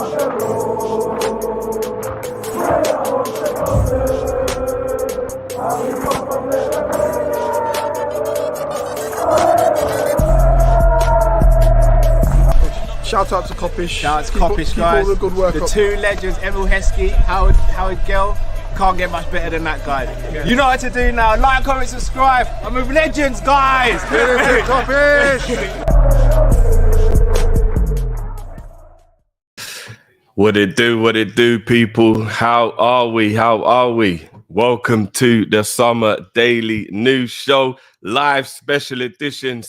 Shout out to Kop-Ish. Shout out to Kopish, guys. Keep all the good work the up. two legends, Emil Heskey, Howard Gill. Can't get much better than that guy. Yeah. You know what to do now. Like, comment, subscribe. I'm with legends, guys. Kop-Ish. What it do, people? How are we? Welcome to the Summer Daily News Show, live special edition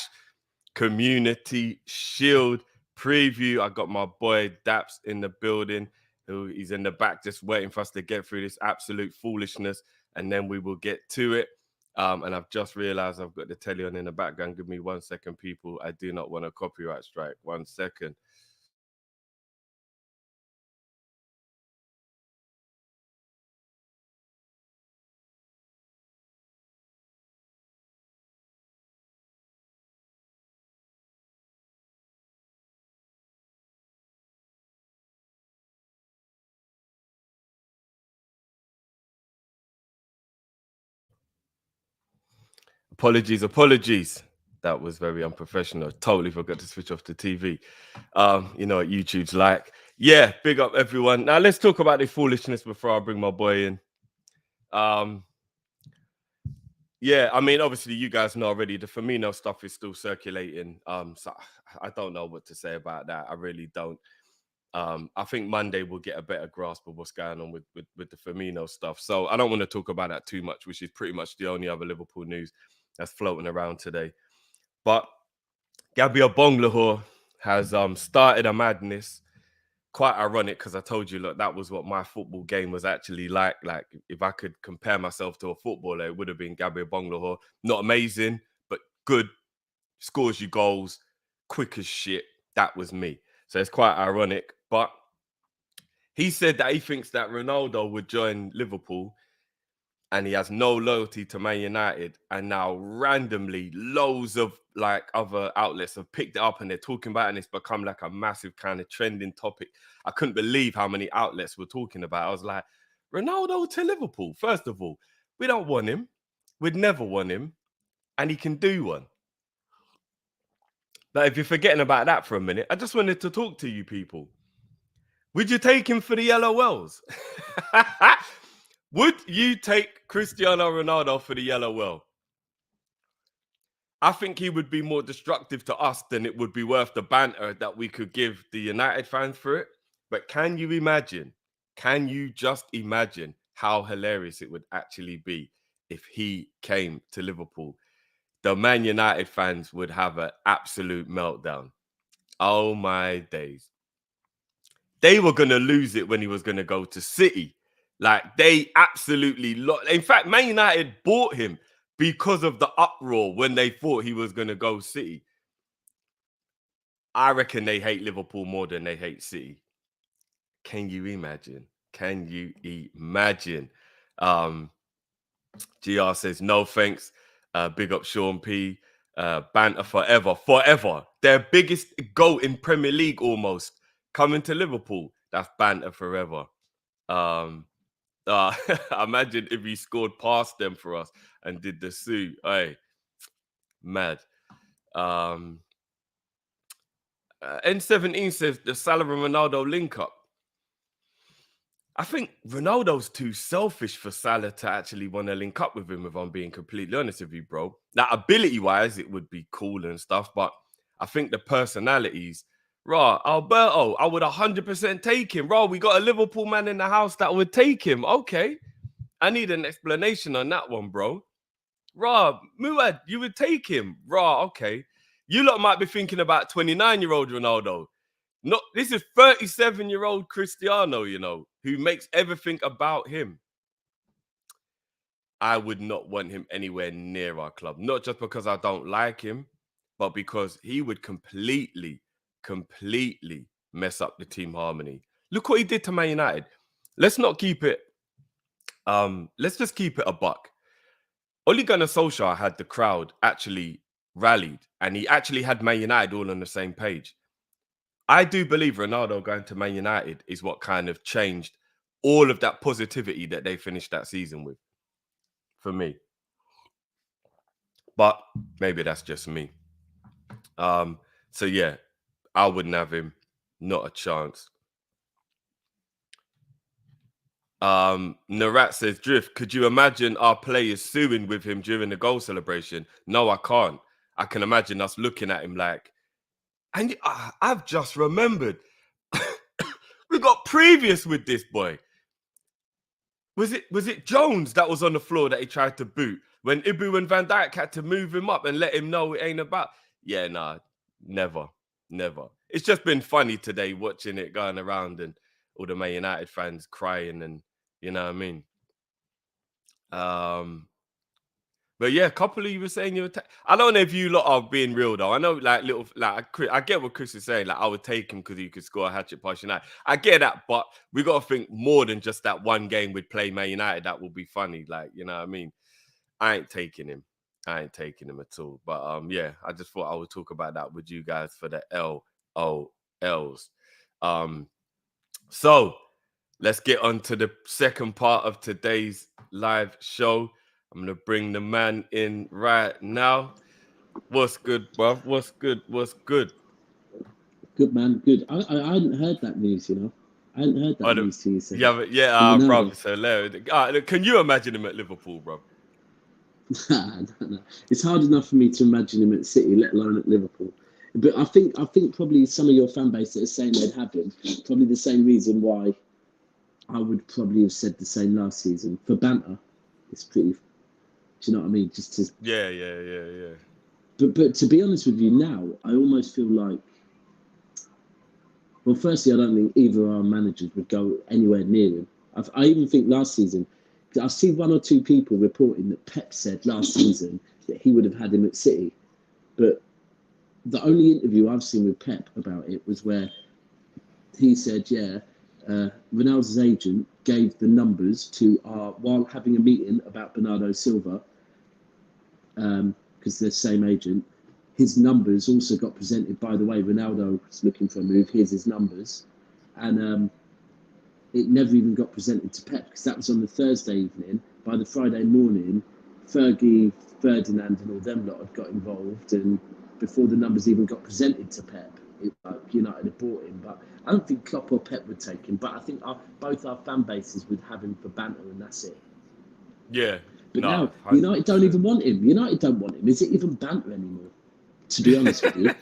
/ Community Shield preview. I got my boy Daps in the building. He's in the back just waiting for us to get through this absolute foolishness, and then we will get to it. And I've just realized I've got the telly on in the background. Give me 1 second, people. I do not want a copyright strike. 1 second. Apologies. That was very unprofessional. Totally forgot to switch off the TV. You know what YouTube's like. Yeah, big up everyone. Now let's talk about the foolishness before I bring my boy in. Yeah, I mean, obviously you guys know already the Firmino stuff is still circulating. So I don't know what to say about that. I really don't. I think Monday we'll get a better grasp of what's going on with the Firmino stuff. So I don't want to talk about that too much, which is pretty much the only other Liverpool news that's floating around today. But Gabriel Bonglahor has started a madness. Quite ironic, because I told you, look, that was what my football game was actually like. Like, if I could compare myself to a footballer, it would have been Gabriel Bonglahor. Not amazing, but good. Scores you goals, quick as shit. That was me. So it's quite ironic. But he said that he thinks that Ronaldo would join Liverpool and he has no loyalty to Man United. And now randomly loads of like other outlets have picked it up and they're talking about it, and it's become like a massive kind of trending topic. I couldn't believe how many outlets were talking about it. I was like, Ronaldo to Liverpool? First of all, we don't want him. We'd never want him. And he can do one. But if you're forgetting about that for a minute, I just wanted to talk to you people. Would you take him for the yellow wells? Would you take Cristiano Ronaldo for the yellow well? I think he would be more destructive to us than it would be worth the banter that we could give the United fans for it. But can you imagine? Can you just imagine how hilarious it would actually be if he came to Liverpool? The Man United fans would have an absolute meltdown. Oh my days. They were going to lose it when he was going to go to City. Like, they absolutely lost. In fact, Man United bought him because of the uproar when they thought he was going to go City. I reckon they hate Liverpool more than they hate City. Can you imagine? Can you imagine? GR says, no thanks. Big up Sean P. Banter forever. Their biggest goal in Premier League almost. Coming to Liverpool. That's banter forever. Imagine if he scored past them for us and did the suit. Hey, mad. N17 says the Salah and Ronaldo link up. I think Ronaldo's too selfish for Salah to actually want to link up with him, if I'm being completely honest with you, bro. Now, ability-wise, it would be cool and stuff, but I think the personalities, Alberto, I would 100% take him. We got a Liverpool man in the house that would take him. Okay. I need an explanation on that one, bro. Muad, you would take him. Okay. You lot might be thinking about 29-year-old Ronaldo. No, this is 37-year-old Cristiano, you know, who makes everything about him. I would not want him anywhere near our club. Not just because I don't like him, but because he would completely mess up the team harmony. Look what he did to Man United. Let's not keep it. Let's just keep it a buck. Ole Gunnar Solskjaer had the crowd actually rallied, and he actually had Man United all on the same page. I do believe Ronaldo going to Man United is what kind of changed all of that positivity that they finished that season with, for me. But maybe that's just me. So yeah, I wouldn't have him. Not a chance. Narat says, Drift, could you imagine our players suing with him during the goal celebration? No, I can't. I can imagine us looking at him like, and I've just remembered we got previous with this boy. Was it Jones that was on the floor that he tried to boot when Ibu and Van Dijk had to move him up and let him know it ain't about? Yeah, nah, never. It's just been funny today watching it going around and all the Man United fans crying and you know what I mean. But yeah, a couple of you were saying you were. I don't know if you lot are being real though. I know, like I get what Chris is saying. Like I would take him because he could score a hat trick past United. I get that, but we got to think more than just that one game with play Man United. That will be funny. Like you know what I mean. I ain't taking him. At all. But yeah, I just thought I would talk about that with you guys for the LOLs. So let's get on to the second part of today's live show. I'm going to bring the man in right now. What's good, bruv? What's good? Good, man. Good. I hadn't heard that news, you know. I hadn't heard that news to you. So. Yeah, bro. It's hilarious. Can you imagine him at Liverpool, bro? No. It's hard enough for me to imagine him at City, let alone at Liverpool. But I think probably some of your fan base that are saying they'd have him, probably the same reason why I would probably have said the same last season. For banter, it's pretty... Do you know what I mean? Just to Yeah. But to be honest with you now, I almost feel like, well, firstly, I don't think either of our managers would go anywhere near him. I even think last season, I've seen one or two people reporting that Pep said last season that he would have had him at City. But the only interview I've seen with Pep about it was where he said, Ronaldo's agent gave the numbers to while having a meeting about Bernardo Silva, because they're the same agent. His numbers also got presented. By the way, Ronaldo was looking for a move. Here's his numbers, and it never even got presented to Pep because that was on the Thursday evening. By the Friday morning, Fergie, Ferdinand, and all them lot had got involved, and before the numbers even got presented to Pep, United had bought him. But I don't think Klopp or Pep would take him. But I think both our fan bases would have him for banter, and that's it. Yeah. But now United don't even want him. United don't want him. Is it even banter anymore? To be honest with you,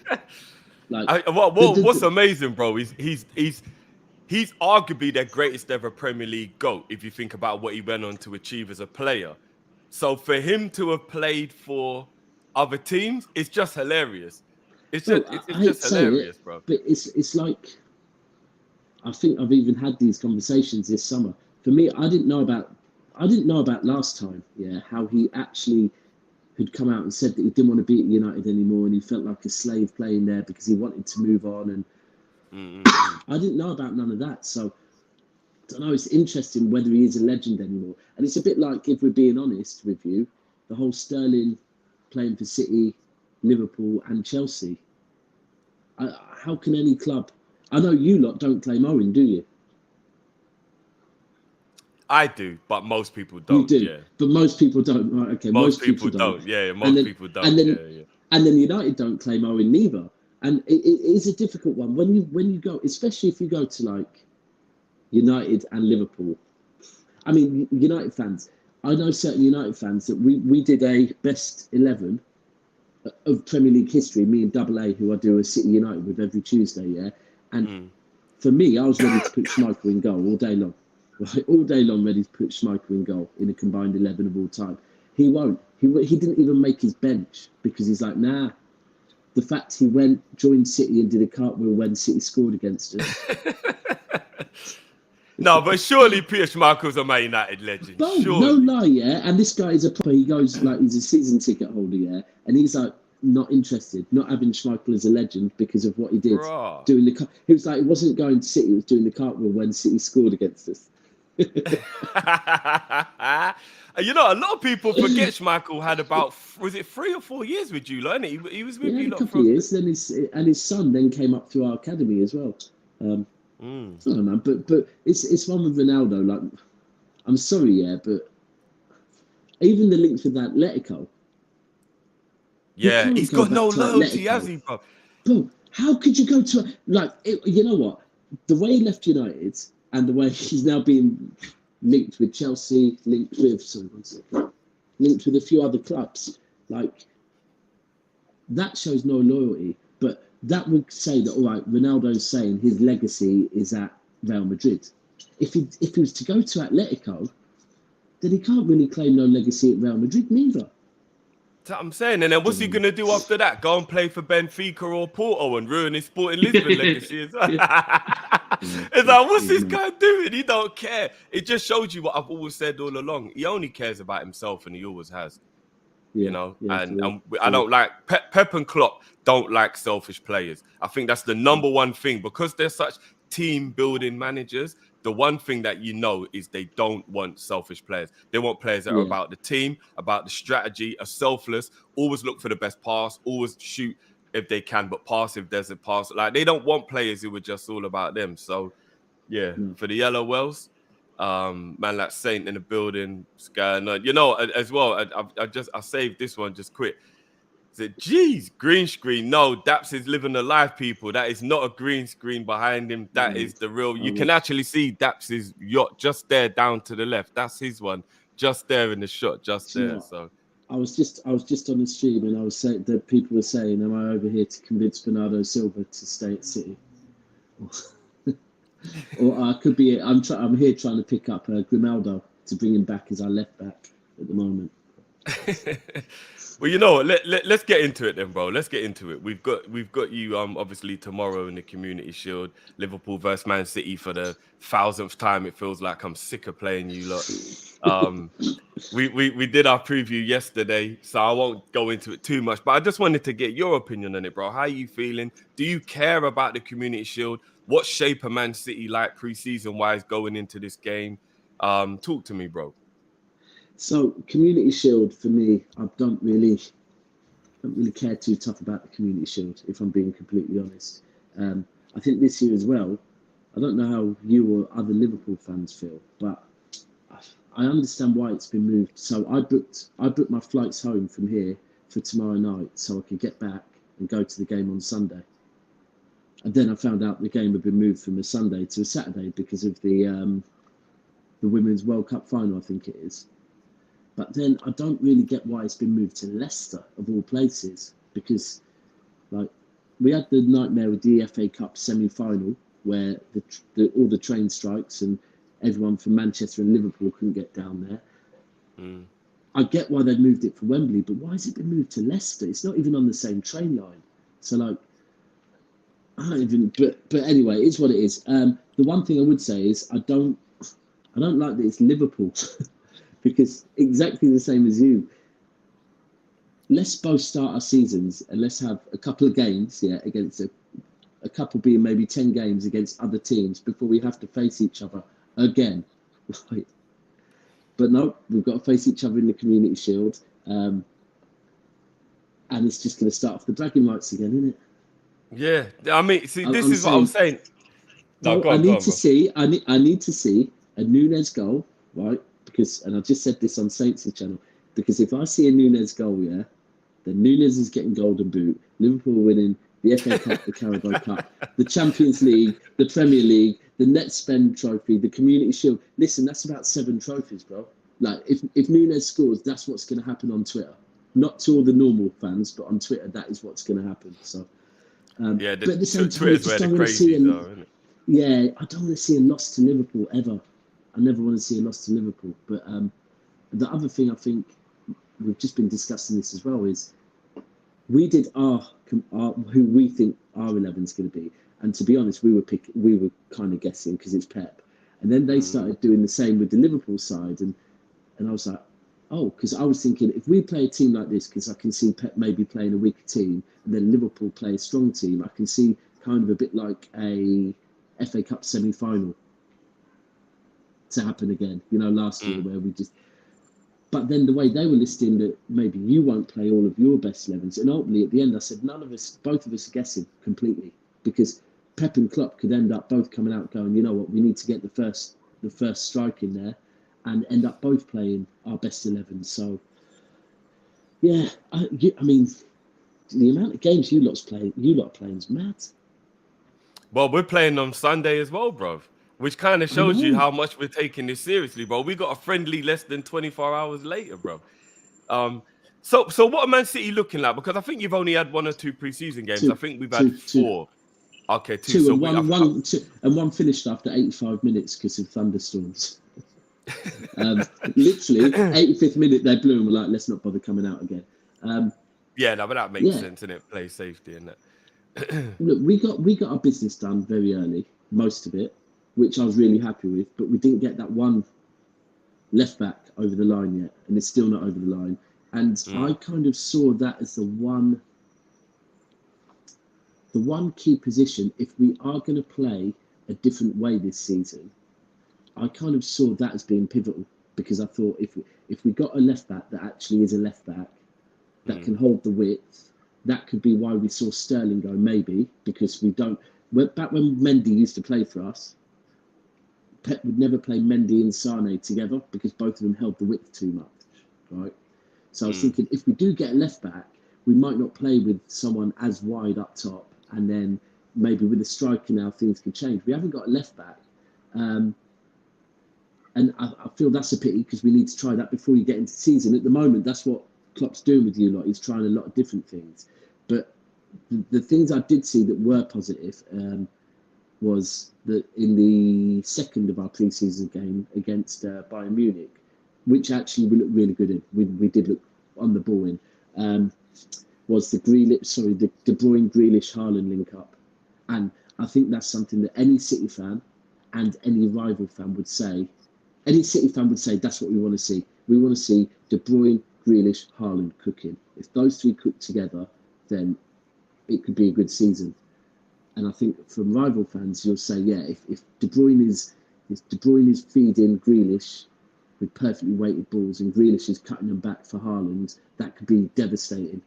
what's amazing, bro, is he's arguably their greatest ever Premier League GOAT. If you think about what he went on to achieve as a player, so for him to have played for other teams, it's just hilarious. It's just hilarious, bro. But it's like, I think I've even had these conversations this summer. For me, I didn't know about last time, how he actually had come out and said that he didn't want to be at United anymore and he felt like a slave playing there because he wanted to move on. And I didn't know about none of that. So I don't know, it's interesting whether he is a legend anymore. And it's a bit like, if we're being honest with you, the whole Sterling playing for City, Liverpool and Chelsea. How can any club... I know you lot don't claim Owen, do you? I do, but most people don't. You do, yeah. But most people don't. Right, okay, most people don't. Yeah, most people don't. And then United don't claim Owen neither. And it is a difficult one when you go, especially if you go to like United and Liverpool. I mean, United fans. I know certain United fans that we did a best 11 of Premier League history. Me and Double A, who I do a City United with every Tuesday. And for me, I was ready to put Schmeichel in goal all day long. Right, all day long, ready to put Schmeichel in goal in a combined 11 of all time. He won't. He didn't even make his bench because he's like, nah. The fact he joined City and did a cartwheel when City scored against us. No, but surely Peter Schmeichel's a Man United legend. No lie, And this guy is he goes like he's a season ticket holder, and he's like not interested, not having Schmeichel as a legend because of what he did doing the. He was like, he wasn't going to City, he was doing the cartwheel when City scored against us. You know, a lot of people forget Schmeichel had about, was it 3 or 4 years with you, lot, innit? He was with Yeah, you a lot couple of from. years. Then his son then came up through our academy as well. I don't know, but it's one with Ronaldo. Like, I'm sorry, yeah, but even the links with Atletico, he Yeah, can't he's go got back no to loyalty, has Atletico. he, bro? Bro, how could you go to you know what? The way he left United and the way he's now being linked with Chelsea, linked with a few other clubs, like that shows no loyalty. But that would say that all right, Ronaldo's saying his legacy is at Real Madrid. If he was to go to Atletico, then he can't really claim no legacy at Real Madrid neither. That's what I'm saying. And then what's he going to do after that? Go and play for Benfica or Porto and ruin his Sporting Lisbon legacy as well? It's like, what's this guy doing? He don't care. It just shows you what I've always said all along. He only cares about himself, and he always has. Yeah, You know, yeah, and true. I don't like Pep and Klopp don't like selfish players. I think that's the number one thing, because they're such team building managers. The one thing that you know is they don't want selfish players. They want players that are about the team, about the strategy, are selfless, always look for the best pass, always shoot if they can, but pass if there's a pass. Like, they don't want players who are just all about them. So yeah, for the Yellow Wells, man, like Saint in the building, Sky, you know, as well. I saved this one just quick. Said, geez, green screen. No, Daps is living the life, people. That is not a green screen behind him. That is the real. You can actually see Daps's yacht just there down to the left. That's his one, just there in the shot, just there. So I was just on the stream and I was saying that people were saying, "Am I over here to convince Bernardo Silva to stay at City?" Or I could be. I'm here trying to pick up Grimaldo to bring him back as our left back at the moment. Well, you know, let's get into it then, bro. Let's get into it. We've got you obviously tomorrow in the Community Shield, Liverpool versus Man City for the 1000th time. It feels like I'm sick of playing you lot. We did our preview yesterday, so I won't go into it too much, but I just wanted to get your opinion on it, bro. How are you feeling? Do you care about the Community Shield? What shape of Man City like pre-season wise going into this game? Talk to me, bro. So Community Shield for me, I don't really care too tough about the Community Shield, if I'm being completely honest. I think this year as well, I don't know how you or other Liverpool fans feel, but I understand why it's been moved. So I booked my flights home from here for tomorrow night so I could get back and go to the game on Sunday. And then I found out the game had been moved from a Sunday to a Saturday because of the Women's World Cup final, I think it is. But then I don't really get why it's been moved to Leicester, of all places, because like we had the nightmare with the FA Cup semi-final where all the train strikes and everyone from Manchester and Liverpool couldn't get down there. I get why they moved it from Wembley, but why has it been moved to Leicester? It's not even on the same train line. So like, I don't even. But anyway, it's what it is. The one thing I would say is I don't like that it's Liverpool. Because exactly the same as you, let's both start our seasons and let's have a couple of games, against a couple being maybe 10 games against other teams before we have to face each other again. Right? But no, we've got to face each other in the Community Shield. And it's just going to start off the bragging rights again, isn't it? Yeah, I mean, see, this is what I'm saying. No, I need to see a Nunes goal, right? And I just said this on Saints' channel, because if I see a Nunes goal, then Nunes is getting golden boot, Liverpool winning the FA Cup, the Carabao Cup, the Champions League, the Premier League, the Net Spend Trophy, the Community Shield. Listen, that's about 7 trophies, bro. Like, if Nunes scores, that's what's going to happen on Twitter. Not to all the normal fans, but on Twitter, that is what's going to happen. So, but at the same time, I just don't want to see I don't want to see a loss to Liverpool ever. I never want to see a loss to Liverpool. But the other thing I think we've just been discussing this as well is we did our who we think our 11 is going to be, and to be honest, we were kind of guessing because it's Pep, and then they started doing the same with the Liverpool side, and I was like, oh, because I was thinking if we play a team like this, because I can see Pep maybe playing a weaker team, and then Liverpool play a strong team, I can see kind of a bit like a FA Cup semi-final. to happen again. You know, last year where we just. But then the way they were listing that maybe you won't play all of your best 11s, and ultimately at the end I said both of us are guessing completely, because Pep and Klopp could end up both coming out going, you know what, we need to get the first strike in there, and end up both playing our best 11. So yeah, I mean, the amount of games you lot are playing is mad. Well, we're playing on Sunday as well, bro. Which kind of shows you how much we're taking this seriously, bro. We got a friendly less than 24 hours later, bro. So what are Man City looking like? Because I think you've only had 1 or 2 preseason games. I think we've had 4. Okay, 2. Two, So and one finished after 85 minutes because of thunderstorms. Literally, 85th minute they blew and were like, let's not bother coming out again. Yeah, no, but that makes sense, innit? Play safety, innit? Look, we got our business done very early, most of it, which I was really happy with, but we didn't get that one left back over the line yet, and it's still not over the line. And I kind of saw that as the one key position. If we are going to play a different way this season, I kind of saw that as being pivotal, because I thought if we got a left back that actually is a left back that can hold the width, that could be why we saw Sterling go, maybe, because we don't. Back when Mendy used to play for us, Pep would never play Mendy and Sane together because both of them held the width too much, right? So I was thinking, if we do get a left back, we might not play with someone as wide up top, and then maybe with a striker now things could change. We haven't got a left back, and I feel that's a pity, because we need to try that before you get into season. At the moment, that's what Klopp's doing with you lot. He's trying a lot of different things, but the things I did see that were positive was that in the second of our pre-season game against Bayern Munich, which actually we looked really good in, we did look on the ball in, was the De Bruyne, Grealish, Haaland link up, and I think that's something that any City fan and any rival fan would say. Any City fan would say that's what we want to see. We want to see De Bruyne, Grealish, Haaland cooking. If those three cook together, then it could be a good season. And I think from rival fans, you'll say, yeah, if De Bruyne is feeding Grealish with perfectly weighted balls, and Grealish is cutting them back for Haaland, that could be devastating.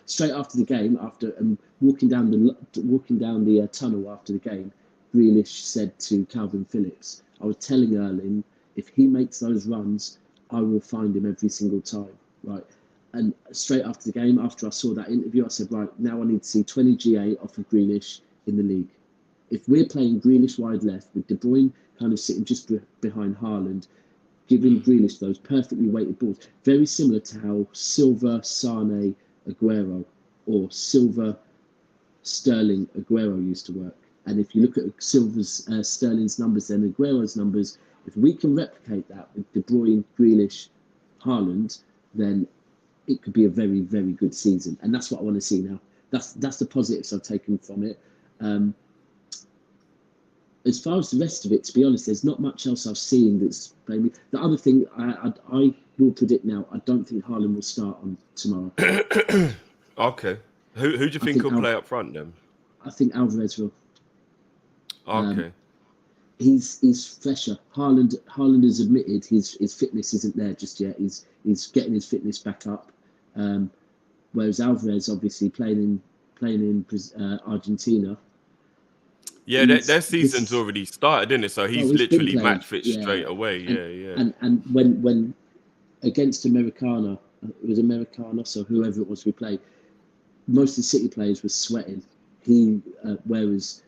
Straight after the game, after walking down the tunnel after the game, Grealish said to Calvin Phillips, "I was telling Erling, if he makes those runs, I will find him every single time." Right. And straight after the game, after I saw that interview, I said, right, now I need to see 20 GA off of Grealish in the league. If we're playing Grealish wide left with De Bruyne kind of sitting just behind Haaland, giving Grealish those perfectly weighted balls, very similar to how Silva, Sane, Aguero, or Silva, Sterling, Aguero used to work. And if you look at Silva's, Sterling's numbers, then Aguero's numbers, if we can replicate that with De Bruyne, Grealish, Haaland, then it could be a very, very good season. And that's what I want to see now. That's the positives I've taken from it. As far as the rest of it, to be honest, there's not much else I've seen that's maybe. The other thing I will predict now, I don't think Haaland will start on tomorrow. Okay. Who do you think will play up front then? I think Alvarez will. Okay. He's fresher. Haaland has admitted his fitness isn't there just yet. He's getting his fitness back up. Whereas Alvarez, obviously playing in Argentina. Yeah, their season's already started, isn't it? So he's literally match fit straight away. Yeah. And when against Americana, it was Americanos or whoever it was we played, most of the City players were sweating. Whereas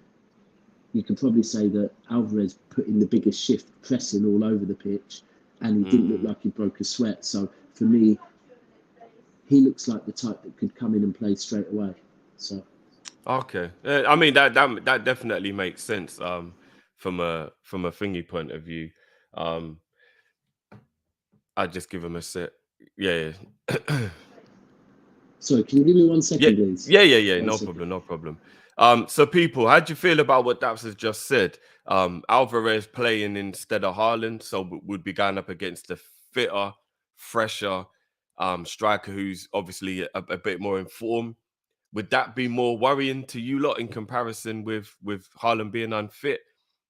you could probably say that Alvarez put in the biggest shift, pressing all over the pitch, and he didn't look like he broke a sweat. So for me, he looks like the type that could come in and play straight away. So. Okay, I mean that definitely makes sense. From a thingy point of view, I just give him a set. Yeah. Sorry, can you give me 1 second, please? Yeah. No problem. So people, how do you feel about what Daps has just said? Alvarez playing instead of Haaland, so would be going up against the fitter, fresher striker who's obviously a bit more in form. Would that be more worrying to you lot in comparison with Haaland being unfit?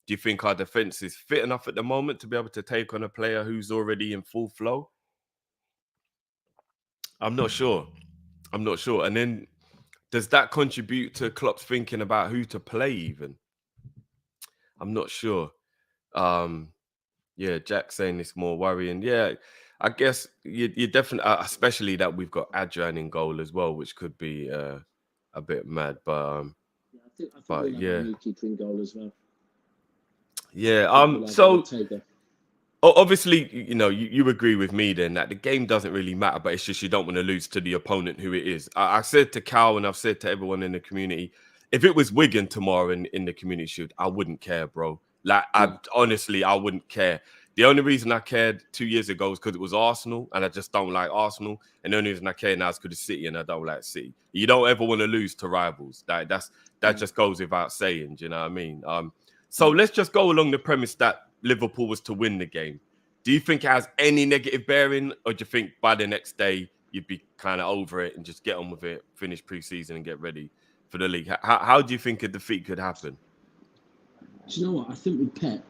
Do you think our defense is fit enough at the moment to be able to take on a player who's already in full flow? I'm not sure. I'm not sure. And then does that contribute to Klopp's thinking about who to play even? I'm not sure. Um, yeah, Jack saying it's more worrying. Yeah, I guess you definitely, especially that we've got Adrian in goal as well, which could be a bit mad. I think But we'll have a yeah, new keeper in goal as well. yeah. I think we'll have So Ortega. obviously, you agree with me then that the game doesn't really matter, but it's just you don't want to lose to the opponent who it is. I said to Cal and I've said to everyone in the community, if it was Wigan tomorrow in the Community Shield, I wouldn't care, bro. Like, Yeah. honestly, I wouldn't care. The only reason I cared 2 years ago was because it was Arsenal, and I just don't like Arsenal. And the only reason I care now is because it's City, and I don't like City. You don't ever want to lose to rivals. That just goes without saying. Do you know what I mean? So let's just go along the premise that Liverpool was to win the game. Do you think it has any negative bearing, or do you think by the next day you'd be kind of over it and just get on with it, finish pre-season and get ready for the league? How do you think a defeat could happen? Do you know what? I think with Pep,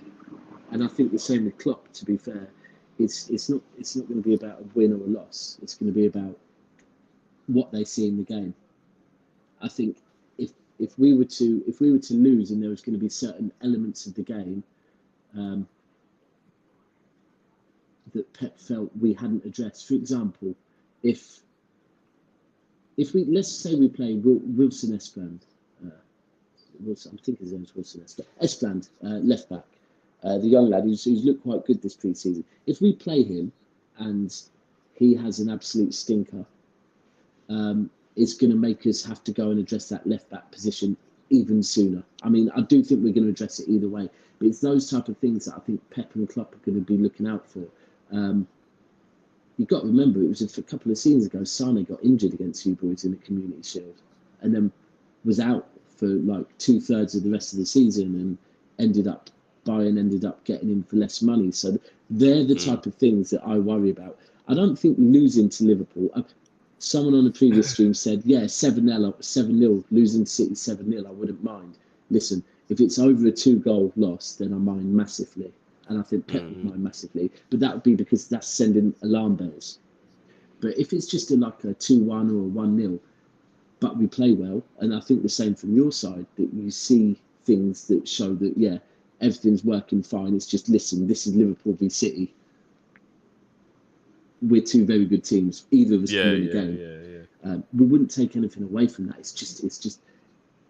and I think the same with Klopp, to be fair, it's not going to be about a win or a loss. It's going to be about what they see in the game. I think if we were to lose and there was going to be certain elements of the game that Pep felt we hadn't addressed. For example, if we, let's say we play Wilson Espland, Wilson, I'm thinking his name's Wilson Espland, left back, the young lad who's looked quite good this pre-season. If we play him and he has an absolute stinker, it's going to make us have to go and address that left back position even sooner. I mean, I do think we're going to address it either way, but it's those type of things that I think Pep and Klopp are going to be looking out for. You've got to remember, it was a couple of seasons ago, Sane got injured against you boys in the Community Shield and then was out for like 2/3 of the rest of the season, and ended up getting him for less money. So they're the type of things that I worry about. I don't think losing to Liverpool, someone on a previous stream said, yeah, 7-0, losing to City 7-0, I wouldn't mind. Listen, if it's over a 2-goal loss, then I mind massively. And I think Pep would mind massively. But that would be because that's sending alarm bells. But if it's just like a 2-1 or a 1-0, but we play well, and I think the same from your side, that you see things that show that, yeah, everything's working fine. It's just, listen, this is Liverpool v City. We're two very good teams. Either of us can win a game. We wouldn't take anything away from that. It's just.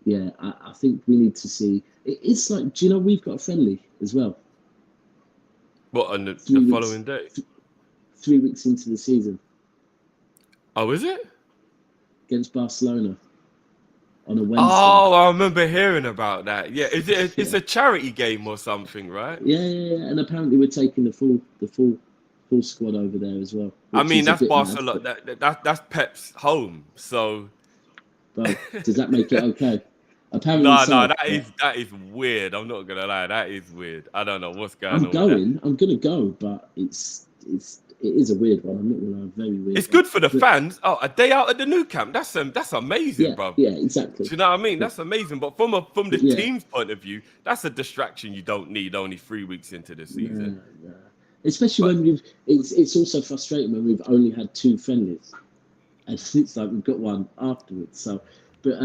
Yeah, I think we need to see. It's like, do you know we've got a friendly as well? What, on the following day? 3 weeks into the season. Oh, is it? Against Barcelona on a Wednesday. Oh, I remember hearing about that. Yeah, it's a charity game or something, right? Yeah. And apparently we're taking the full squad over there as well. I mean, that's Barcelona. That's Pep's home. So, well, does that make it okay? Apparently, no, that is weird. I'm not gonna lie, that is weird. I don't know what's going on. I'm gonna go, but it is a weird one. I'm not gonna lie, very weird. It's good for the fans. Oh, a day out at the new camp. That's amazing, bro. Yeah, exactly. Do you know what I mean? That's amazing. But from the team's point of view, that's a distraction you don't need only 3 weeks into the season. Yeah. Especially when it's also frustrating when we've only had 2 friendlies, and it's like we've got one afterwards. So, but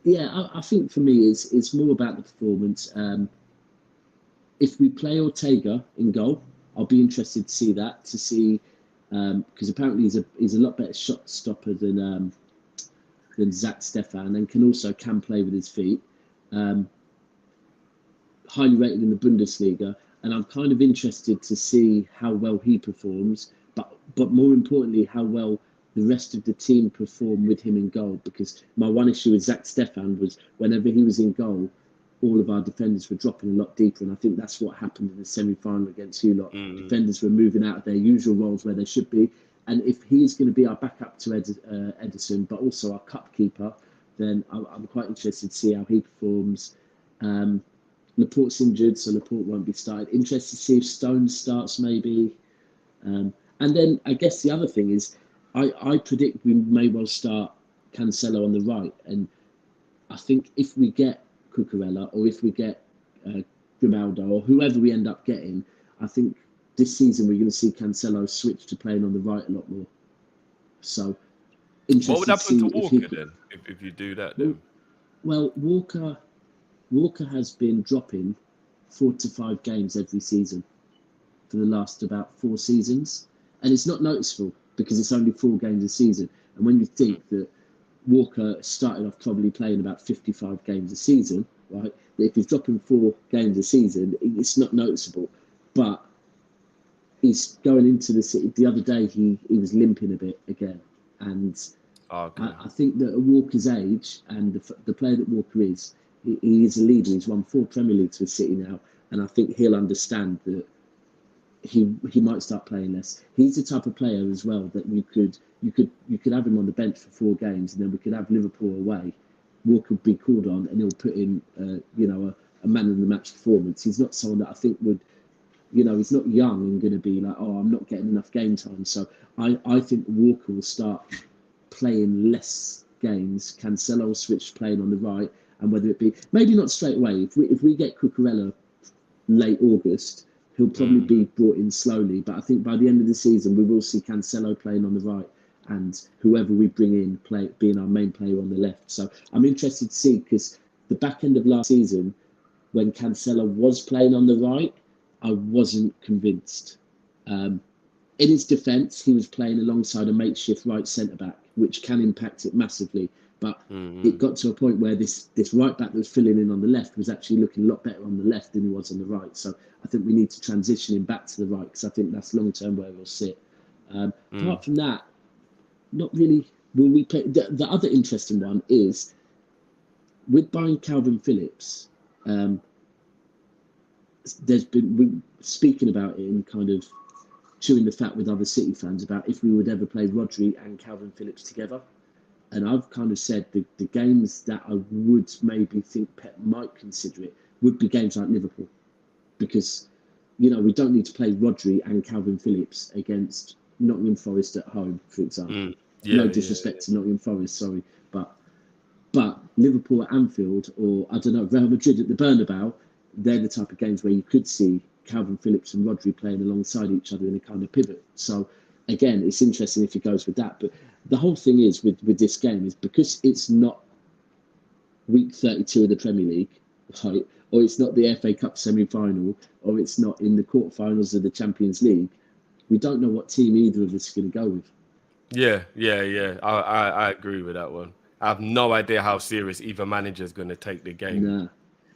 I think for me it's more about the performance. If we play Ortega in goal, I'll be interested to see that. To see because apparently he's a lot better shot stopper than Zach Stefan, and can play with his feet. Highly rated in the Bundesliga. And I'm kind of interested to see how well he performs, but more importantly, how well the rest of the team perform with him in goal. Because my one issue with Zach Stefan was whenever he was in goal, all of our defenders were dropping a lot deeper. And I think that's what happened in the semi-final against you lot. Defenders were moving out of their usual roles where they should be. And if he's going to be our backup to Edison, but also our cup keeper, then I'm quite interested to see how he performs. Laporte's injured, so Laporte won't be started. Interested to see if Stones starts maybe. And then I guess the other thing is I predict we may well start Cancelo on the right. And I think if we get Cucurella or if we get Ronaldo or whoever we end up getting, I think this season we're going to see Cancelo switch to playing on the right a lot more. So interesting What would happen to Walker then if you do that? Then? Well, Walker has been dropping 4 to 5 games every season for the last about 4 seasons, and it's not noticeable because it's only 4 games a season. And when you think that Walker started off probably playing about 55 games a season, right? If he's dropping 4 games a season, it's not noticeable. But he's going into the city. The other day, he was limping a bit again. And I think that at Walker's age and the player that Walker is, he is a leader. He's won 4 Premier Leagues with City now. And I think he'll understand that he might start playing less. He's the type of player as well that you could have him on the bench for 4 games, and then we could have Liverpool away. Walker would be called on, and he'll put in a man of the match performance. He's not someone that I think would, he's not young and going to be like, oh, I'm not getting enough game time. So I think Walker will start playing less games. Cancelo will switch playing on the right, and whether it be maybe not straight away. If we get Cucurella late August, he'll probably be brought in slowly, but I think by the end of the season, we will see Cancelo playing on the right and whoever we bring in being our main player on the left. So I'm interested to see, because the back end of last season, when Cancelo was playing on the right, I wasn't convinced. In his defence, he was playing alongside a makeshift right centre-back, which can impact it massively. But it got to a point where this right back that was filling in on the left was actually looking a lot better on the left than he was on the right. So I think we need to transition him back to the right, because I think that's long-term where he'll sit. Apart from that, not really. Will we play? The other interesting one is, with buying Calvin Phillips, there's been speaking about it and kind of chewing the fat with other City fans about if we would ever play Rodri and Calvin Phillips together. And I've kind of said the games that I would maybe think Pep might consider it would be games like Liverpool. Because, we don't need to play Rodri and Calvin Phillips against Nottingham Forest at home, for example. No disrespect to Nottingham Forest, sorry. But Liverpool at Anfield, or, I don't know, Real Madrid at the Bernabeu, they're the type of games where you could see Calvin Phillips and Rodri playing alongside each other in a kind of pivot. So, again, it's interesting if he goes with that. But the whole thing is with this game is because it's not week 32 of the Premier League, right? Or it's not the FA Cup semi-final, or it's not in the quarterfinals of the Champions League, we don't know what team either of us is going to go with. Yeah. I agree with that one. I have no idea how serious either manager is going to take the game.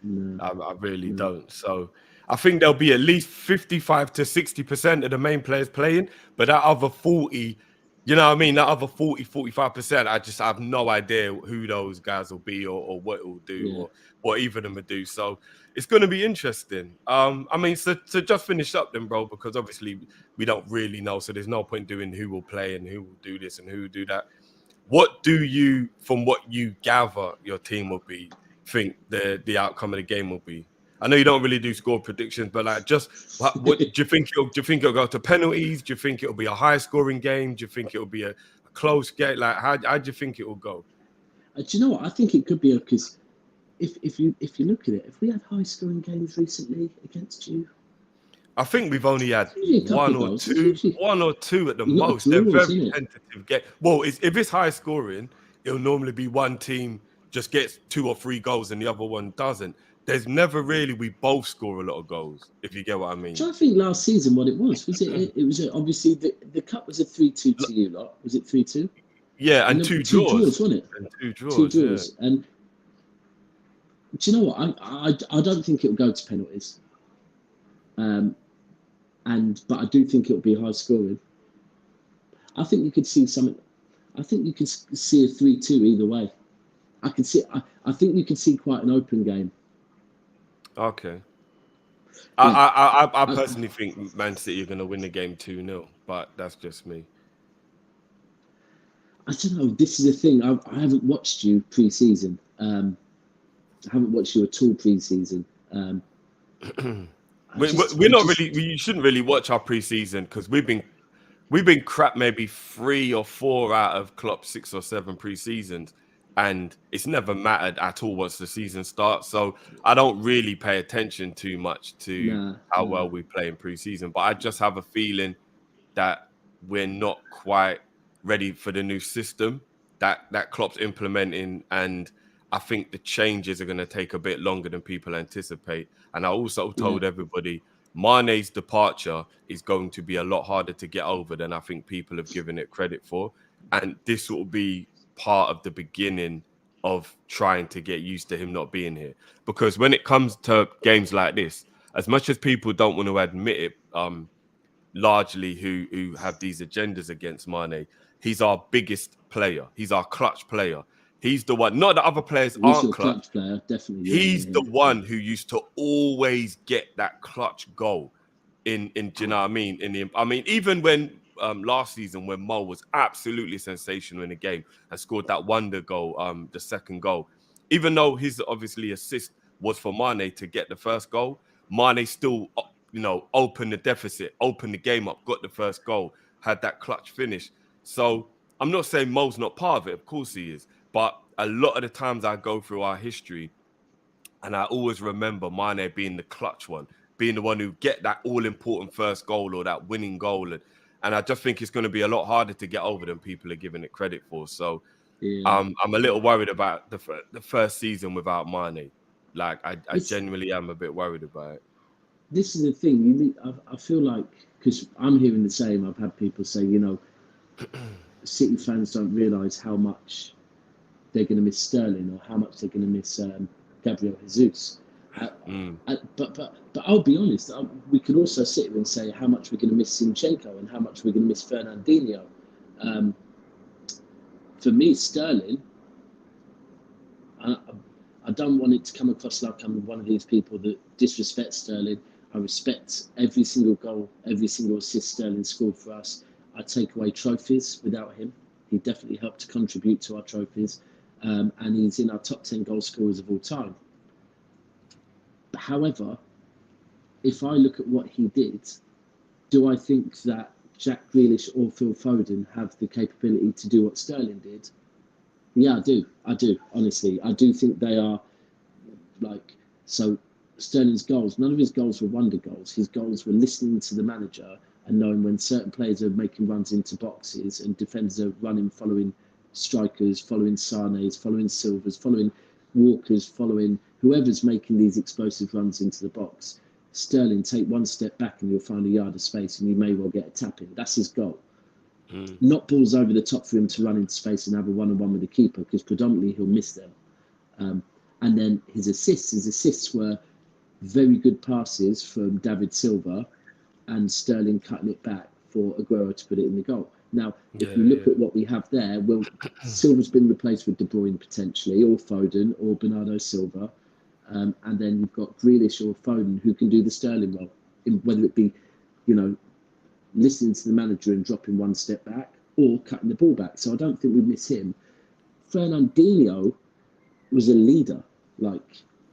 No. I really don't. So I think there'll be at least 55 to 60% of the main players playing, but that other 40, that other 40, 45%, I have no idea who those guys will be or what it will do or what either of them will do. So it's going to be interesting. So to just finish up then, bro, because obviously we don't really know, so there's no point doing who will play and who will do this and who will do that. What do you, from what you gather your team will be, think the outcome of the game will be? I know you don't really do score predictions, but what do you think? Do you think it'll go to penalties? Do you think it'll be a high-scoring game? Do you think it'll be a close game? Like, how do you think it will go? Do you know what? I think it could be, because if you look at it, if we had high-scoring games recently against you, I think we've only had one or two at the most. They're very tentative games. Well, if it's high-scoring, it'll normally be one team just gets 2 or 3 goals and the other one doesn't. There's never really, we both score a lot of goals, if you get what I mean. So I think last season what it was obviously the cup was a 3-2 to you lot. Was it 3-2? Yeah, and 2 draws. 2 draws, wasn't it? And 2 draws. 2 draws. Yeah. And do you know what? I don't think it'll go to penalties. But I do think it'll be high scoring. I think you could see something. I think you could see a 3-2 either way. I think you could see quite an open game. Okay. Yeah. I personally think Man City are going to win the game 2-0, but that's just me. I don't know. This is the thing. I haven't watched you pre-season. I haven't watched you at all pre-season. We shouldn't really watch our pre-season because we've been crap maybe 3 or 4 out of Klopp's 6 or 7 pre-seasons. and it's never mattered at all once the season starts. So I don't really pay attention too much to how well we play in pre-season. But I just have a feeling that we're not quite ready for the new system that Klopp's implementing, and I think the changes are going to take a bit longer than people anticipate. And I also told everybody Mane's departure is going to be a lot harder to get over than I think people have given it credit for. And this will be part of the beginning of trying to get used to him not being here. Because when it comes to games like this, as much as people don't want to admit it, largely who have these agendas against Mane, he's our biggest player. He's our clutch player. He's the one. Not that other players aren't clutch. Player, definitely. He's the one who used to always get that clutch goal. Do you know what I mean? Even when last season when Mo was absolutely sensational in the game and scored that wonder goal, the second goal, even though his obviously assist was for Mane to get the first goal, Mane still opened the deficit, opened the game up, got the first goal, had that clutch finish. So I'm not saying Mo's not part of it. Of course he is. But a lot of the times I go through our history and I always remember Mane being the clutch one, being the one who get that all-important first goal or that winning goal. And I just think it's going to be a lot harder to get over than people are giving it credit for. So I'm a little worried about the first season without Mane. Like, I genuinely am a bit worried about it. This is the thing. I feel like, because I'm hearing the same, I've had people say, City fans don't realise how much they're going to miss Sterling or how much they're going to miss Gabriel Jesus. But I'll be honest, we could also sit here and say how much we're going to miss Zinchenko and how much we're going to miss Fernandinho. For me, Sterling, I don't want it to come across like I'm one of these people that disrespect Sterling. I respect every single goal, every single assist Sterling scored for us. I take away trophies without him. He definitely helped to contribute to our trophies. And he's in our top 10 goal scorers of all time. But however, if I look at what he did, do I think that Jack Grealish or Phil Foden have the capability to do what Sterling did? Yeah, I do, honestly. I do think they are so Sterling's goals, none of his goals were wonder goals. His goals were listening to the manager and knowing when certain players are making runs into boxes and defenders are running, following strikers, following Sane's, following Silva's, following Walker's, following whoever's making these explosive runs into the box. Sterling, take one step back and you'll find a yard of space and you may well get a tap in. That's his goal. Not balls over the top for him to run into space and have a one-on-one with the keeper, because predominantly he'll miss them. And then his assists were very good passes from David Silva and Sterling cutting it back for Aguero to put it in the goal. Now, if you look at what we have there, well, Silva's been replaced with De Bruyne potentially, or Foden, or Bernardo Silva. And then you've got Grealish or Foden who can do the Sterling role, whether it be, listening to the manager and dropping one step back or cutting the ball back. So I don't think we miss him. Fernandinho was a leader.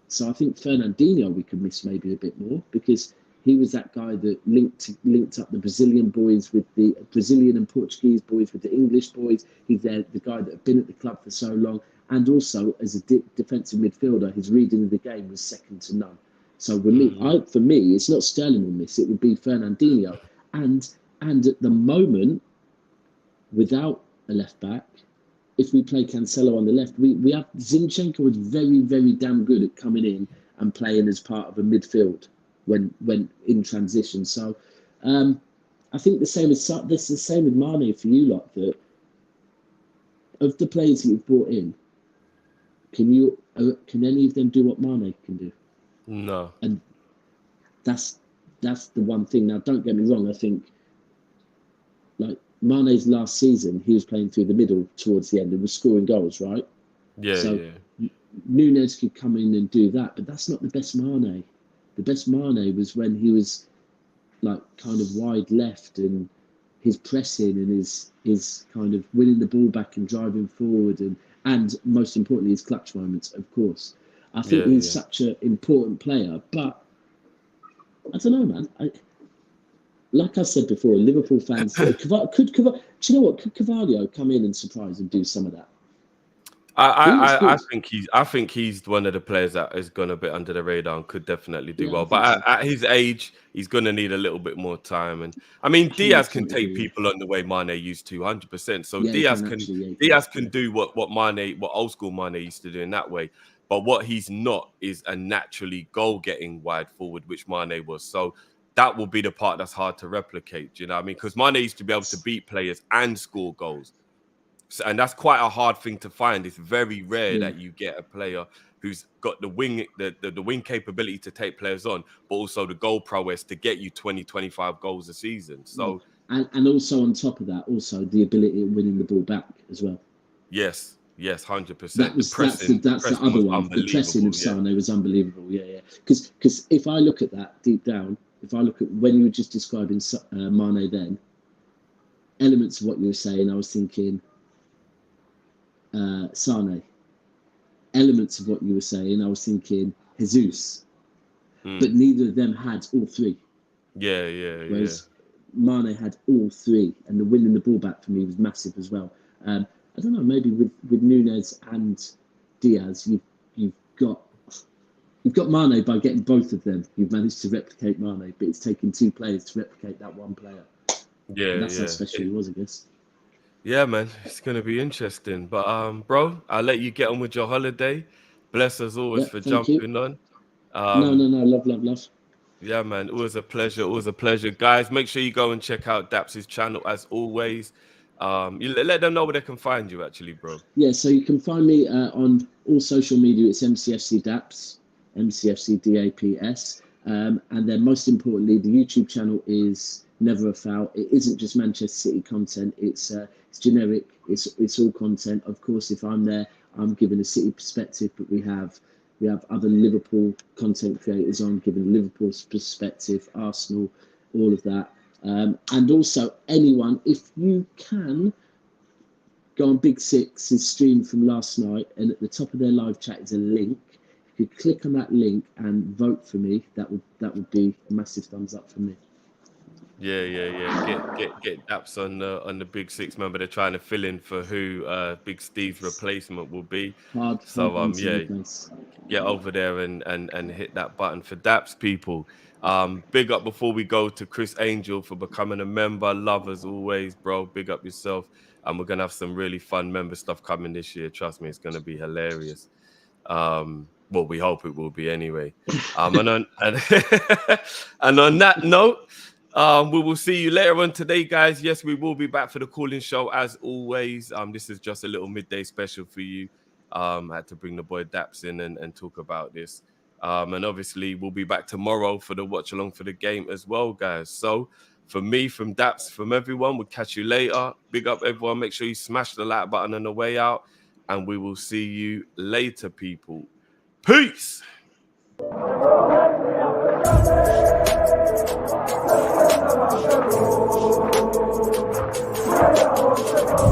So I think Fernandinho we could miss maybe a bit more, because he was that guy that linked up the Brazilian boys with the Brazilian and Portuguese boys with the English boys. He's the guy that had been at the club for so long. And also, as a defensive midfielder, his reading of the game was second to none. So for me, it's not Sterling we'll miss. It would be Fernandinho. And at the moment, without a left back, if we play Cancelo on the left, we have Zinchenko was very, very damn good at coming in and playing as part of a midfield when in transition. So I think the same with Mane for you lot, that of the players that you've brought in, can any of them do what Mane can do? No. And that's the one thing. Now, don't get me wrong. I think, Mane's last season, he was playing through the middle towards the end and was scoring goals, right? Núñez could come in and do that, but that's not the best Mane. The best Mane was when he was kind of wide left, and his pressing and his kind of winning the ball back and driving forward, and most importantly, his clutch moments, of course. I think he's such an important player, but I don't know, man. Like I said before, Liverpool fans, do you know what? Could Carvalho come in and surprise and do some of that? I good. think he's one of the players that is gone a bit under the radar and could definitely do Yeah, I well. think But so. at his age, he's gonna need a little bit more time. And I mean, Diaz can 100% take agree. people on the way Mane used to, 100%. So Yeah, he can actually. Yeah, he can. Diaz can do what old school Mane used to do in that way. But what he's not is a naturally goal-getting wide forward, which Mane was. So that will be the part that's hard to replicate. Do you know what I mean? Because Mane used to be able to beat players and score goals. So, and that's quite a hard thing to find. It's very rare Yeah. that you get a player who's got the wing capability to take players on, but also the goal prowess to get you 20, 25 goals a season. Yeah. So And also on top of that, also the ability of winning the ball back as well. yes, 100%. The That's the pressing other was one. The pressing unbelievable. of Yeah, Sane was unbelievable. Yeah. Because if I look at that deep down, if I look at when you were just describing Mane, then elements of what you were saying, I was thinking Sane. Elements of what you were saying, I was thinking Jesus. But neither of them had all three. yeah. Whereas Mane had all three, and the winning the ball back for me was massive as well. I don't know, maybe with Nunez and Diaz, you've got Mane by getting both of them. You've managed to replicate Mane, but it's taken two players to replicate that one player. Yeah, And that's how special he was, I guess. Yeah, man, it's gonna be interesting. But bro, I'll let you get on with your holiday. Bless as always Yeah, for thank you. jumping on. No, love. Yeah, man, always a pleasure. Always a pleasure, guys. Make sure you go and check out Daps's channel as always. You let them know where they can find you, actually, bro. Yeah, so you can find me on all social media. It's MCFC Daps, MCFC DAPS. And then most importantly, the YouTube channel is Never a Foul. It isn't just Manchester City content. It's generic. It's all content. Of course, if I'm there, I'm giving a City perspective, but we have other Liverpool content creators on giving Liverpool's perspective, Arsenal, all of that. And also anyone, if you can, go on Big Six's stream from last night, and at the top of their live chat is a link. If you click on that link and vote for me, that would be a massive thumbs up for me. Yeah. Get Daps on the Big Six. Remember, they're trying to fill in for who Big Steve's replacement will be. Hard Yeah, place. get over there and hit that button for Daps, people. Big up before we go to Chris Angel for becoming a member. Love as always, bro. Big up yourself. And we're gonna have some really fun member stuff coming this year. Trust me, it's gonna be hilarious. Well, we hope it will be anyway. And on and on that note, we will see you later on today, guys. Yes, we will be back for the calling show as always. This is just a little midday special for you. I had to bring the boy Daps in and talk about this. And obviously, we'll be back tomorrow for the watch along for the game as well, guys. So, for me, from Daps, from everyone, we'll catch you later. Big up, everyone. Make sure you smash the like button on the way out. And we will see you later, people. Peace.